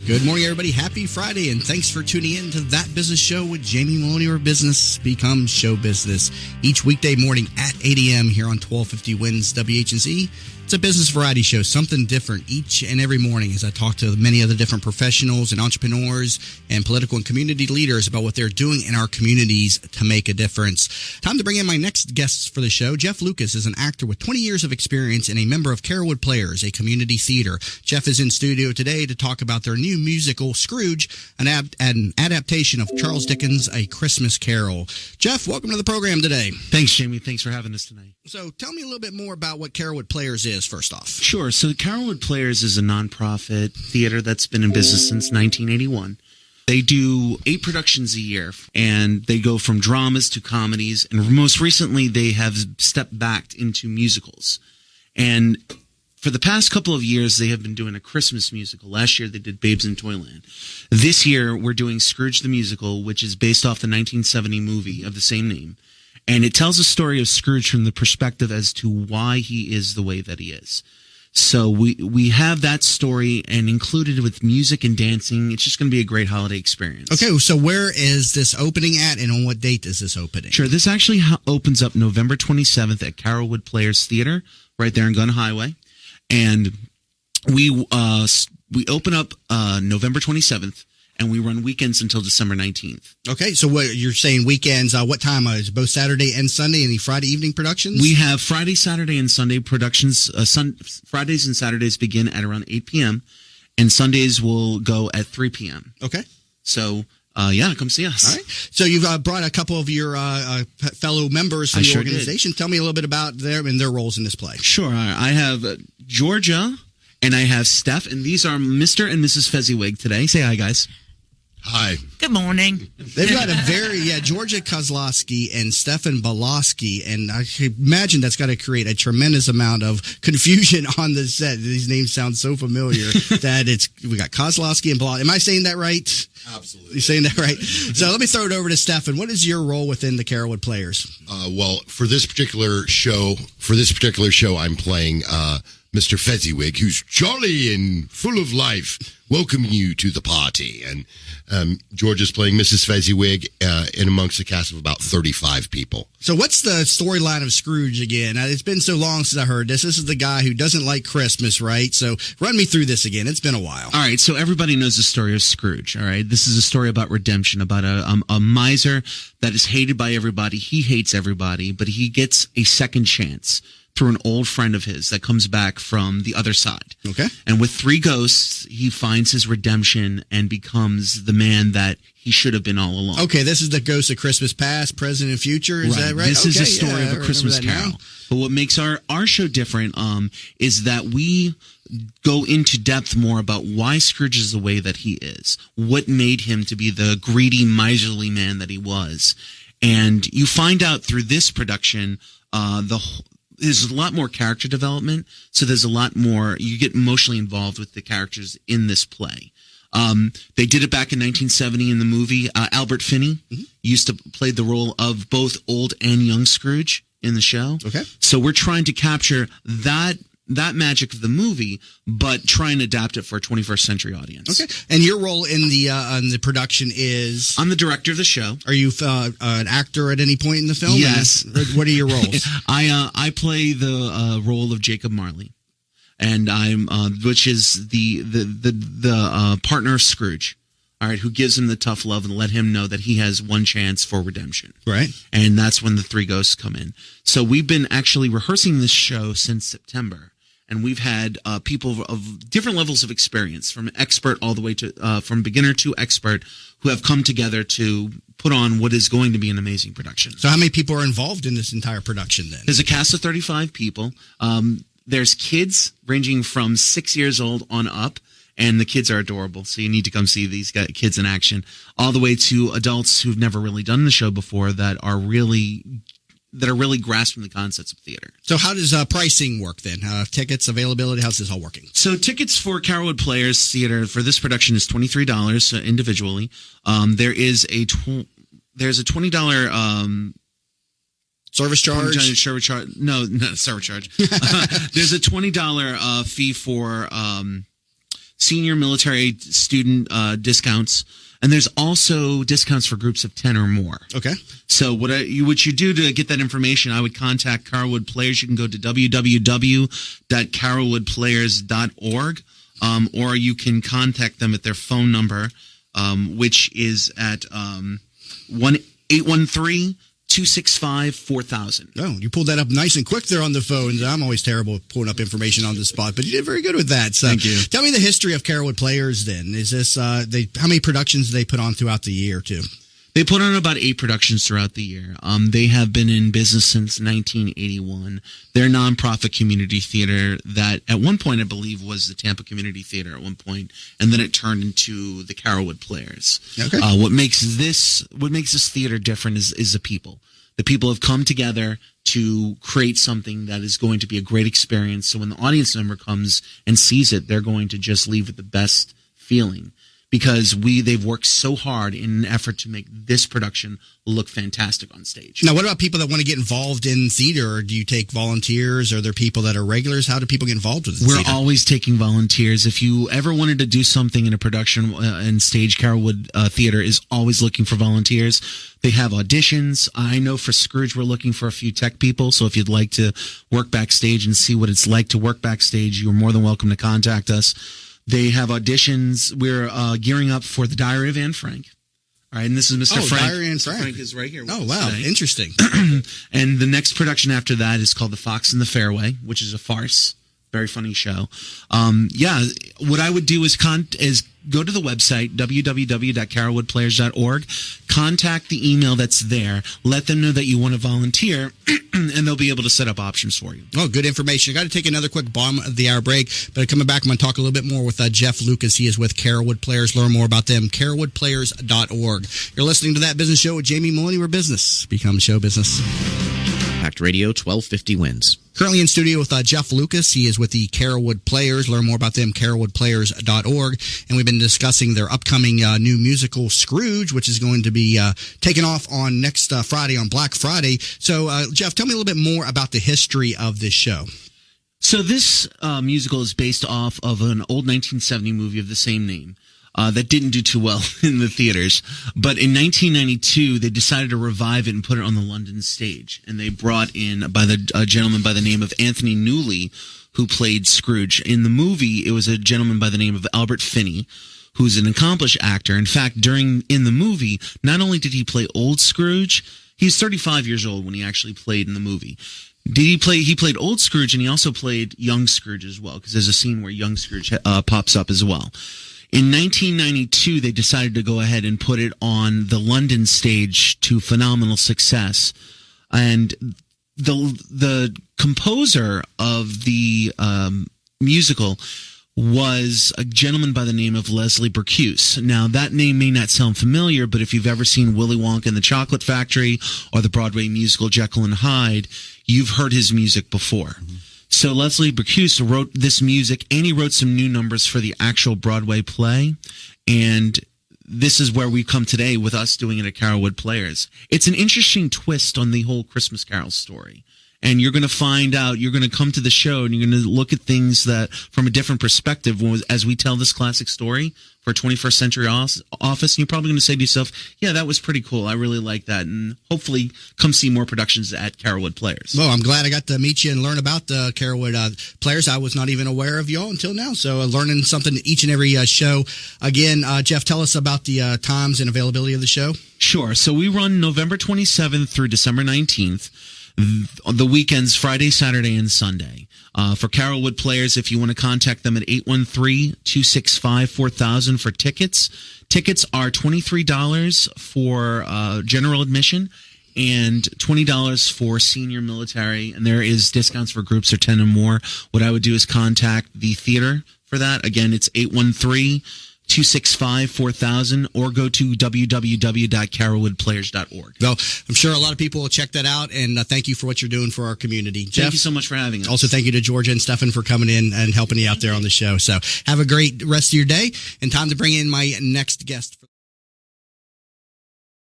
Good morning, everybody. Happy Friday, and thanks for tuning in to That Business Show with Jamie Maloney, where business becomes show business. Each weekday morning at 8 a.m. here on 1250 WHNZ WHNZ. It's a business variety show, something different each and every morning as I talk to many other different professionals and entrepreneurs and political and community leaders about what they're doing in our communities to make a difference. Time to bring in my next guests for the show. Jeff Lukas is an actor with 20 years of experience and a member of Carrollwood Players, a community theater. Jeff is in studio today to talk about their new musical, Scrooge, an adaptation of Charles Dickens' A Christmas Carol. Jeff, welcome to the program today. Thanks, Jamie. Thanks for having us tonight. So tell me a little bit more about what Carrollwood Players is, first off. Sure. So Carrollwood Players is a nonprofit theater that's been in business since 1981. They do 8 productions a year, and they go from dramas to comedies, and most recently they have stepped back into musicals. And for the past couple of years, they have been doing a Christmas musical. Last year, they did Babes in Toyland. This year, we're doing Scrooge the Musical, which is based off the 1970 movie of the same name. And it tells a story of Scrooge from the perspective as to why he is the way that he is. So we have that story and included with music and dancing. It's just going to be a great holiday experience. Okay, so where is this opening at, and on what date is this opening? Sure, this actually opens up November 27th at Carrollwood Players Theatre, right there in Gun Highway. And we open up November 27th. And we run weekends until December 19th. Okay, so what you're saying weekends, what time? Is it both Saturday and Sunday? Any Friday evening productions? We have Friday, Saturday, and Sunday productions. Fridays and Saturdays begin at around 8 p.m., and Sundays will go at 3 p.m. Okay. So, come see us. All right. So you've brought a couple of your fellow members from the organization. Did. Tell me a little bit about them and their roles in this play. Sure. I have Georgia, and I have Steph, and these are Mr. and Mrs. Fezziwig today. Say hi, guys. Hi. Good morning. They've got a Georgia Kosloski and Stephan Bielawski, and I imagine that's got to create a tremendous amount of confusion on the set. These names sound so familiar that we got Kosloski and Bielawski. Am I saying that right? Absolutely. You're saying that right? So let me throw it over to Stephan. What is your role within the Carrollwood Players? Well, for this particular show, I'm playing Mr. Fezziwig, who's jolly and full of life, welcoming you to the party. And Georgia's playing Mrs. Fezziwig in amongst a cast of about 35 people. So what's the storyline of Scrooge again? It's been so long since I heard this. This is the guy who doesn't like Christmas, right? So run me through this again. It's been a while. All right, so everybody knows the story of Scrooge, all right? This is a story about redemption, about a miser that is hated by everybody. He hates everybody, but he gets a second chance through an old friend of his that comes back from the other side. Okay. And with 3 ghosts, he finds his redemption and becomes the man that he should have been all along. Okay, this is the ghost of Christmas past, present, and future. Is that right? This is a story of a Christmas Carol. Now. But what makes our show different is that we go into depth more about why Scrooge is the way that he is, what made him to be the greedy, miserly man that he was. And you find out through this production there's a lot more character development, so there's a lot more, you get emotionally involved with the characters in this play. They did it back in 1970 in the movie. Albert Finney used to play the role of both old and young Scrooge in the show. Okay. So we're trying to capture that magic of the movie, but try and adapt it for a 21st century audience. Okay. And your role in the production is? I'm the director of the show. Are you an actor at any point in the film? Yes. What are your roles? I play the role of Jacob Marley, and I'm which is the partner of Scrooge. All right, who gives him the tough love and let him know that he has one chance for redemption. Right. And that's when the 3 ghosts come in. So we've been actually rehearsing this show since September. And we've had people of different levels of experience, from expert all the way to from beginner to expert, who have come together to put on what is going to be an amazing production. So how many people are involved in this entire production then? There's a cast of 35 people. There's kids ranging from 6 years old on up, and the kids are adorable. So you need to come see these kids in action, all the way to adults who've never really done the show before that are really grasping the concepts of theater. So how does pricing work then? Tickets, availability, how's this all working? So tickets for Carrollwood Players Theatre for this production is $23 individually. There's a $20 service charge? No, not a service charge. There's a $20 fee for senior military student discounts. And there's also discounts for groups of 10 or more. Okay. So what you do to get that information, I would contact Carrollwood Players. You can go to www.carrollwoodplayers.org, or you can contact them at their phone number, which is at 1-813-265-4000. Oh, you pulled that up nice and quick there on the phone. I'm always terrible at pulling up information on the spot, but you did very good with that. So, thank you. Tell me the history of Carrollwood Players then. Is this, how many productions do they put on throughout the year, too? They put on about 8 productions throughout the year. They have been in business since 1981. They're a nonprofit community theater that at one point, I believe, was the Tampa Community Theater at one point, and then it turned into the Carrollwood Players. Okay. What makes this theater different is the people. The people have come together to create something that is going to be a great experience. So when the audience member comes and sees it, they're going to just leave with the best feeling. Because they've worked so hard in an effort to make this production look fantastic on stage. Now, what about people that want to get involved in theater? Do you take volunteers? Are there people that are regulars? How do people get involved with the theater? We're always taking volunteers. If you ever wanted to do something in a production in stage, Carrollwood Theater is always looking for volunteers. They have auditions. I know for Scrooge, we're looking for a few tech people. So if you'd like to work backstage and see what it's like to work backstage, you're more than welcome to contact us. They have auditions. We're gearing up for the Diary of Anne Frank. All right, and this is Mr. Frank. Diary of Anne Frank. Frank is right here. Oh, wow. Today. Interesting. And the next production after that is called The Fox and the Fairway, which is a farce. Very funny show. What I would do is go to the website, www.carrollwoodplayers.org, contact the email that's there, let them know that you want to volunteer, and they'll be able to set up options for you. Oh, good information. I got to take another quick bottom of the hour break, but coming back, I'm going to talk a little bit more with Jeff Lukas. He is with Carrollwood Players. Learn more about them, carrollwoodplayers.org. You're listening to That Business Show with Jamie Maloney, where business becomes show business. Impact Radio 1250 wins. Currently in studio with Jeff Lukas. He is with the Carrollwood Players. Learn more about them, carrollwoodplayers.org. And we've been discussing their upcoming new musical, Scrooge, which is going to be taken off on next Friday, on Black Friday. So, Jeff, tell me a little bit more about the history of this show. So this musical is based off of an old 1970 movie of the same name. That didn't do too well in the theaters. But in 1992, they decided to revive it and put it on the London stage. And they brought in a gentleman by the name of Anthony Newley, who played Scrooge. In the movie, it was a gentleman by the name of Albert Finney, who's an accomplished actor. In fact, in the movie, not only did he play old Scrooge, he's 35 years old when he actually played in the movie. He played old Scrooge, and he also played young Scrooge as well, because there's a scene where young Scrooge pops up as well. In 1992, they decided to go ahead and put it on the London stage to phenomenal success. And the composer of the musical was a gentleman by the name of Leslie Bercuse. Now, that name may not sound familiar, but if you've ever seen Willy Wonka and the Chocolate Factory or the Broadway musical Jekyll and Hyde, you've heard his music before. Mm-hmm. So Leslie Bercuse wrote this music, and he wrote some new numbers for the actual Broadway play. And this is where we come today with us doing it at Carrollwood Players. It's an interesting twist on the whole Christmas Carol story. And you're going to find out, you're going to come to the show, and you're going to look at things that from a different perspective as we tell this classic story for a 21st century office. And you're probably going to say to yourself, yeah, that was pretty cool. I really like that. And hopefully come see more productions at Carrollwood Players. Well, I'm glad I got to meet you and learn about the Carrollwood Players. I was not even aware of y'all until now. So learning something each and every show. Again, Jeff, tell us about the times and availability of the show. Sure. So we run November 27th through December 19th. The weekends, Friday, Saturday, and Sunday. For Carrollwood Players, if you want to contact them at 813-265-4000 for tickets. Tickets are $23 for general admission and $20 for senior military. And there is discounts for groups of 10 or more. What I would do is contact the theater for that. Again, it's 813-265-4000 or go to www.carrollwoodplayers.org. Well, I'm sure a lot of people will check that out, and thank you for what you're doing for our community. Jeff, thank you so much for having us. Also, thank you to Georgia and Stephan for coming in and helping you out there on the show. So have a great rest of your day, and time to bring in my next guest.